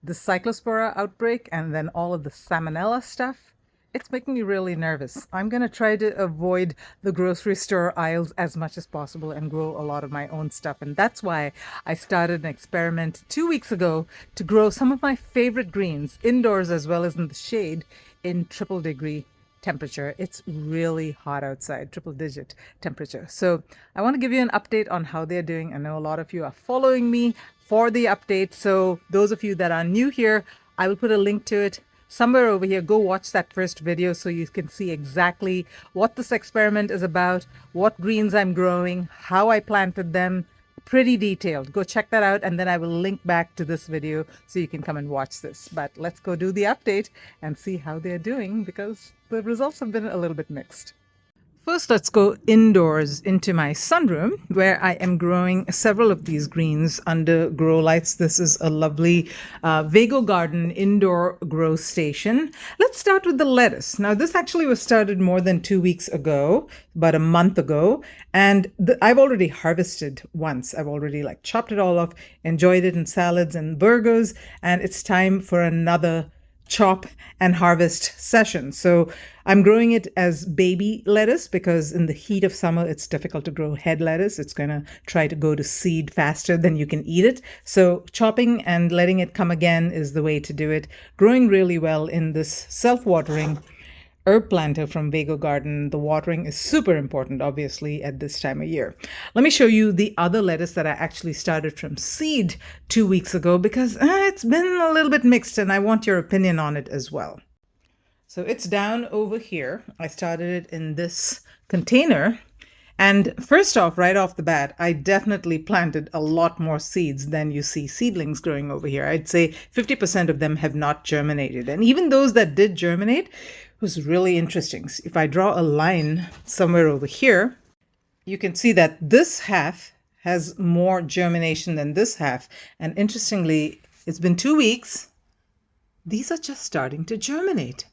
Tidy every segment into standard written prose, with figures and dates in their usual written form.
the cyclospora outbreak and then all of the salmonella stuff, it's making me really nervous. I'm going to try to avoid the grocery store aisles as much as possible and grow a lot of my own stuff. And that's why I started an experiment 2 weeks ago to grow some of my favorite greens indoors as well as in the shade in triple degree temperature. It's really hot outside, triple digit temperature. So I want to give you an update on how they're doing. I know a lot of you are following me for the update. So those of you that are new here, I will put a link to it somewhere over here. Go watch that first video so you can see exactly what this experiment is about, what greens I'm growing, how I planted them. Pretty detailed. Go check that out, and then I will link back to this video so you can come and watch this. But let's go do the update and see how they're doing, because the results have been a little bit mixed. First, let's go indoors into my sunroom where I am growing several of these greens under grow lights. This is a lovely Vago Garden indoor grow station. Let's start with the lettuce. Now, this actually was started more than 2 weeks ago, about a month ago, and I've already harvested once. I've already chopped it all off, enjoyed it in salads and burgers, and it's time for another chop and harvest session. So I'm growing it as baby lettuce because in the heat of summer, it's difficult to grow head lettuce. It's going to try to go to seed faster than you can eat it. So chopping and letting it come again is the way to do it. Growing really well in this self-watering herb planter from Vago Garden. The watering is super important, obviously, at this time of year. Let me show you the other lettuce that I actually started from seed 2 weeks ago because it's been a little bit mixed and I want your opinion on it as well. So it's down over here. I started it in this container. And first off, right off the bat, I definitely planted a lot more seeds than you see seedlings growing over here. I'd say 50% of them have not germinated. And even those that did germinate, was really interesting. If I draw a line somewhere over here, you can see that this half has more germination than this half. And interestingly, it's been 2 weeks. These are just starting to germinate.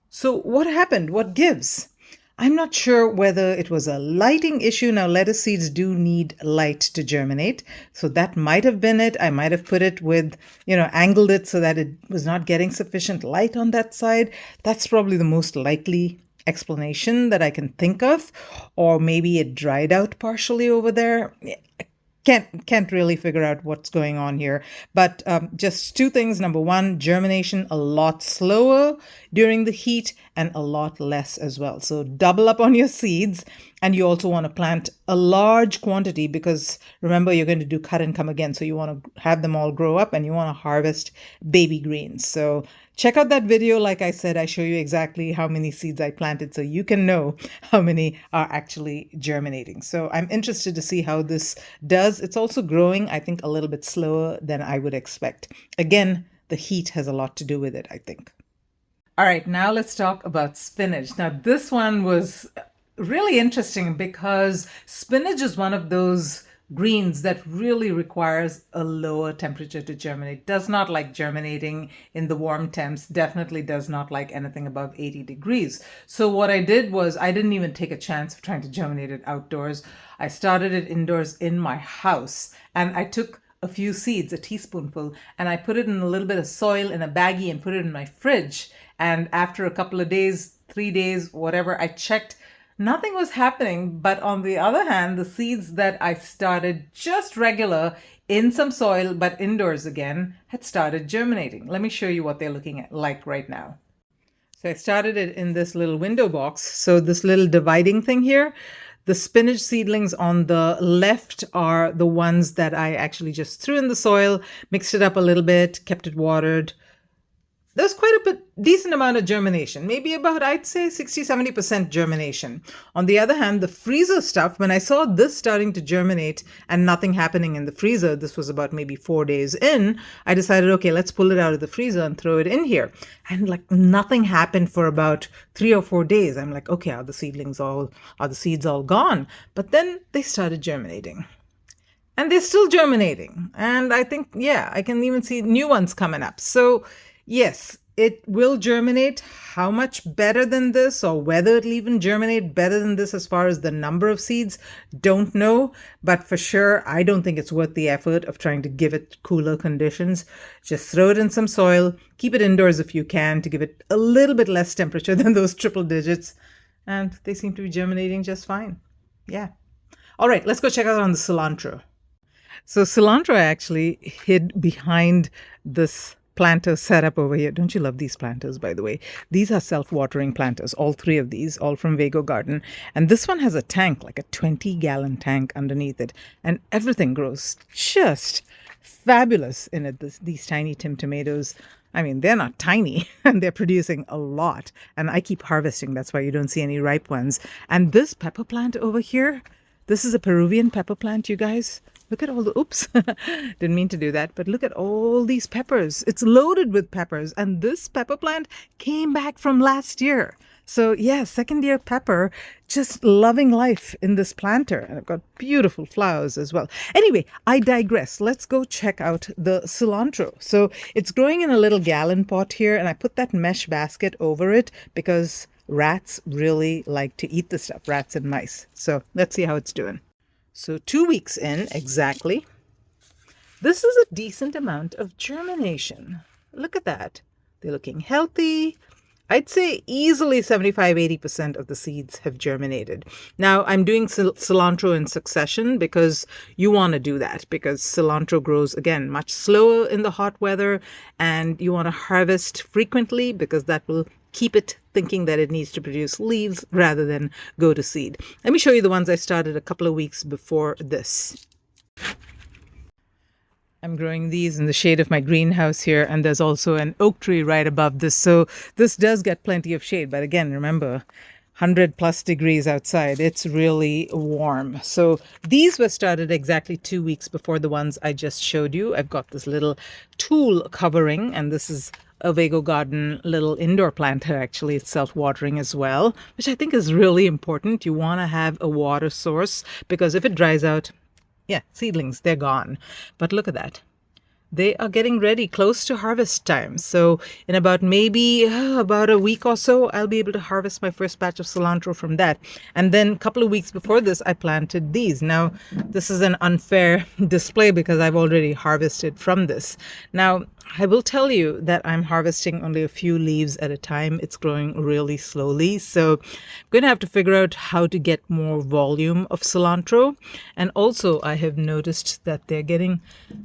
So what happened? What gives? I'm not sure whether it was a lighting issue. Now, lettuce seeds do need light to germinate. So that might have been it. I might have put it with, angled it so that it was not getting sufficient light on that side. That's probably the most likely explanation that I can think of. Or maybe it dried out partially over there. Can't really figure out what's going on here. But just two things. Number one, germination a lot slower during the heat and a lot less as well. So double up on your seeds. And you also want to plant a large quantity because remember, you're going to do cut and come again. So you want to have them all grow up and you want to harvest baby greens. So check out that video. Like I said, I show you exactly how many seeds I planted so you can know how many are actually germinating. So I'm interested to see how this does. It's also growing, I think, a little bit slower than I would expect. Again, the heat has a lot to do with it, I think. All right, now let's talk about spinach. Now, this one was really interesting because spinach is one of those greens that really requires a lower temperature to germinate. Does not like germinating in the warm temps, definitely does not like anything above 80 degrees. So what I did was I didn't even take a chance of trying to germinate it outdoors. I started it indoors in my house and I took a few seeds, a teaspoonful, and I put it in a little bit of soil in a baggie and put it in my fridge. And after a couple of days, 3 days, whatever, I checked, nothing was happening. But on the other hand, the seeds that I started just regular in some soil, but indoors again, had started germinating. Let me show you what they're looking at like right now. So I started it in this little window box. So this little dividing thing here, the spinach seedlings on the left are the ones that I actually just threw in the soil, mixed it up a little bit, kept it watered. There's quite a decent amount of germination, maybe about, I'd say 60-70% germination. On the other hand, the freezer stuff, when I saw this starting to germinate and nothing happening in the freezer, this was about maybe 4 days in, I decided, okay, let's pull it out of the freezer and throw it in here. And nothing happened for about 3 or 4 days. I'm like, okay, are the seeds all gone? But then they started germinating. And they're still germinating. And I think, yeah, I can even see new ones coming up. So yes, it will germinate. How much better than this, or whether it'll even germinate better than this as far as the number of seeds, don't know. But for sure, I don't think it's worth the effort of trying to give it cooler conditions. Just throw it in some soil, keep it indoors if you can to give it a little bit less temperature than those triple digits. And they seem to be germinating just fine. Yeah. All right, let's go check out on the cilantro. So cilantro actually hid behind this planter setup over here. Don't you love these planters, by the way? These are self-watering planters, all three of these, all from Vago Garden. And this one has a tank, like a 20-gallon tank underneath it. And everything grows just fabulous in it, these tiny Tim tomatoes. I mean, they're not tiny and they're producing a lot. And I keep harvesting. That's why you don't see any ripe ones. And this pepper plant over here, this is a Peruvian pepper plant, you guys. Look at all the, oops, didn't mean to do that, but look at all these peppers. It's loaded with peppers. And this pepper plant came back from last year. So yeah, second year pepper, just loving life in this planter. And I've got beautiful flowers as well. Anyway, I digress. Let's go check out the cilantro. So it's growing in a little gallon pot here, and I put that mesh basket over it because rats really like to eat the stuff, rats and mice. So let's see how it's doing. So 2 weeks in exactly. This is a decent amount of germination. Look at that. They're looking healthy. I'd say easily 75-80% of the seeds have germinated. Now, I'm doing cilantro in succession because you want to do that, because cilantro grows, again, much slower in the hot weather, and you want to harvest frequently because that will keep it thinking that it needs to produce leaves rather than go to seed. Let me show you the ones I started a couple of weeks before this. I'm growing these in the shade of my greenhouse here, and there's also an oak tree right above this. So this does get plenty of shade. But again, remember, 100 plus degrees outside. It's really warm. So these were started exactly 2 weeks before the ones I just showed you. I've got this little tulle covering, and this is a Vago Garden little indoor planter. Actually, it's self-watering as well, which I think is really important. You want to have a water source because if it dries out, yeah, seedlings, they're gone. But look at that. They are getting ready, close to harvest time. So in about maybe about a week or so, I'll be able to harvest my first batch of cilantro from that. And then a couple of weeks before this, I planted these. Now, this is an unfair display because I've already harvested from this. Now, I will tell you that I'm harvesting only a few leaves at a time. It's growing really slowly. So I'm going to have to figure out how to get more volume of cilantro. And also, I have noticed that they're getting,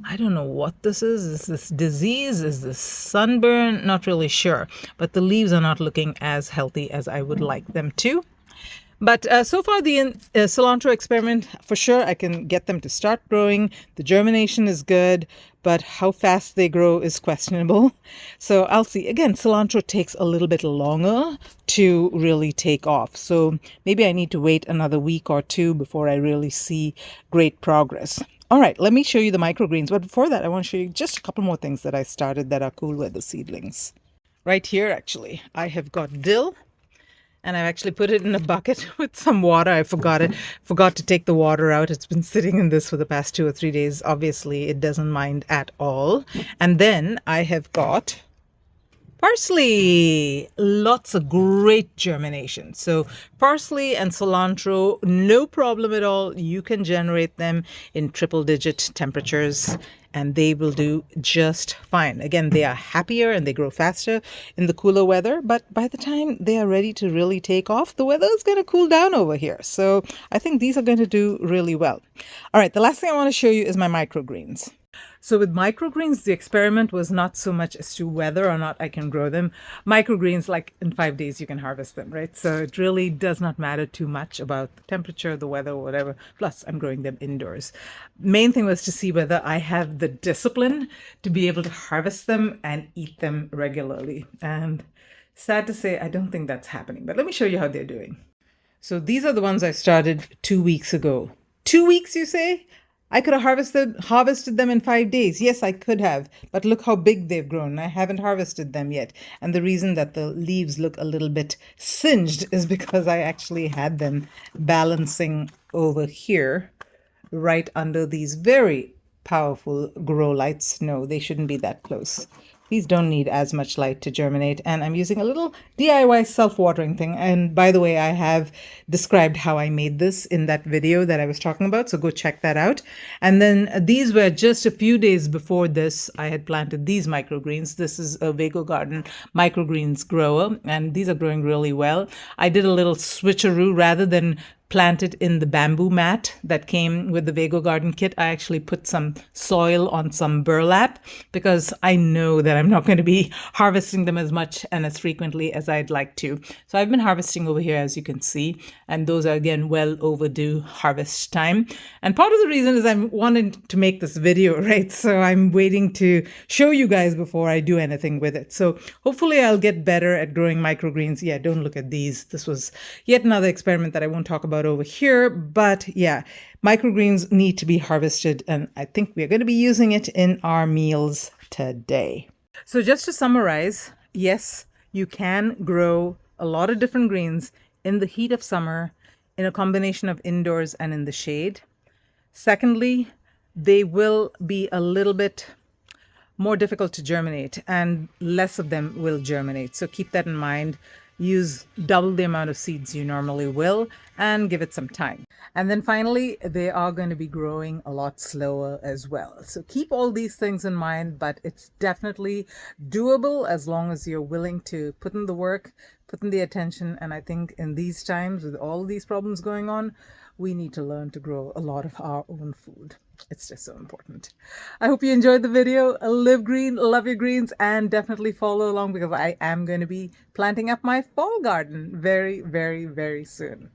I don't know what this is. Is this disease? Is this sunburn? Not really sure. But the leaves are not looking as healthy as I would like them to. But so far, the cilantro experiment, for sure, I can get them to start growing. The germination is good, but how fast they grow is questionable. So I'll see. Again, cilantro takes a little bit longer to really take off. So maybe I need to wait another week or two before I really see great progress. All right, let me show you the microgreens. But before that, I want to show you just a couple more things that I started that are cool with the seedlings. Right here, actually, I have got dill. And I've actually put it in a bucket with some water. I forgot to take the water out. It's been sitting in this for the past 2 or 3 days. Obviously, it doesn't mind at all. And then I have got parsley. Lots of great germination. So parsley and cilantro, no problem at all. You can generate them in triple-digit temperatures and they will do just fine. Again, they are happier and they grow faster in the cooler weather, but by the time they are ready to really take off, the weather is going to cool down over here. So I think these are going to do really well. All right, the last thing I want to show you is my microgreens. So with microgreens, the experiment was not so much as to whether or not I can grow them. Microgreens, like in 5 days, you can harvest them, right? So it really does not matter too much about the temperature, the weather, whatever. Plus, I'm growing them indoors. Main thing was to see whether I have the discipline to be able to harvest them and eat them regularly. And sad to say, I don't think that's happening. But let me show you how they're doing. So these are the ones I started 2 weeks ago. 2 weeks, you say? I could have harvested them in 5 days. Yes, I could have. But look how big they've grown. I haven't harvested them yet. And the reason that the leaves look a little bit singed is because I actually had them balancing over here, right under these very powerful grow lights. No, they shouldn't be that close. These don't need as much light to germinate, and I'm using a little DIY self-watering thing. And by the way, I have described how I made this in that video that I was talking about, so go check that out. And then these were just a few days before this, I had planted these microgreens. This is a Vago Garden microgreens grower, and these are growing really well. I did a little switcheroo. Rather than planted in the bamboo mat that came with the Vago Garden kit, I actually put some soil on some burlap because I know that I'm not going to be harvesting them as much and as frequently as I'd like to. So I've been harvesting over here, as you can see, and those are again well overdue harvest time. And part of the reason is I'm wanting to make this video, right? So I'm waiting to show you guys before I do anything with it. So hopefully I'll get better at growing microgreens. Yeah, don't look at these. This was yet another experiment that I won't talk about over here, but yeah, microgreens need to be harvested, and I think we're going to be using it in our meals today. So just to summarize, yes, you can grow a lot of different greens in the heat of summer in a combination of indoors and in the shade. Secondly, they will be a little bit more difficult to germinate and less of them will germinate. So keep that in mind. Use double the amount of seeds you normally will and give it some time. And then finally, they are going to be growing a lot slower as well. So keep all these things in mind, but it's definitely doable as long as you're willing to put in the work, put in the attention. And I think in these times with all these problems going on, we need to learn to grow a lot of our own food. It's just so important. I hope you enjoyed the video. Live green, love your greens, and definitely follow along because I am going to be planting up my fall garden very, very, very soon.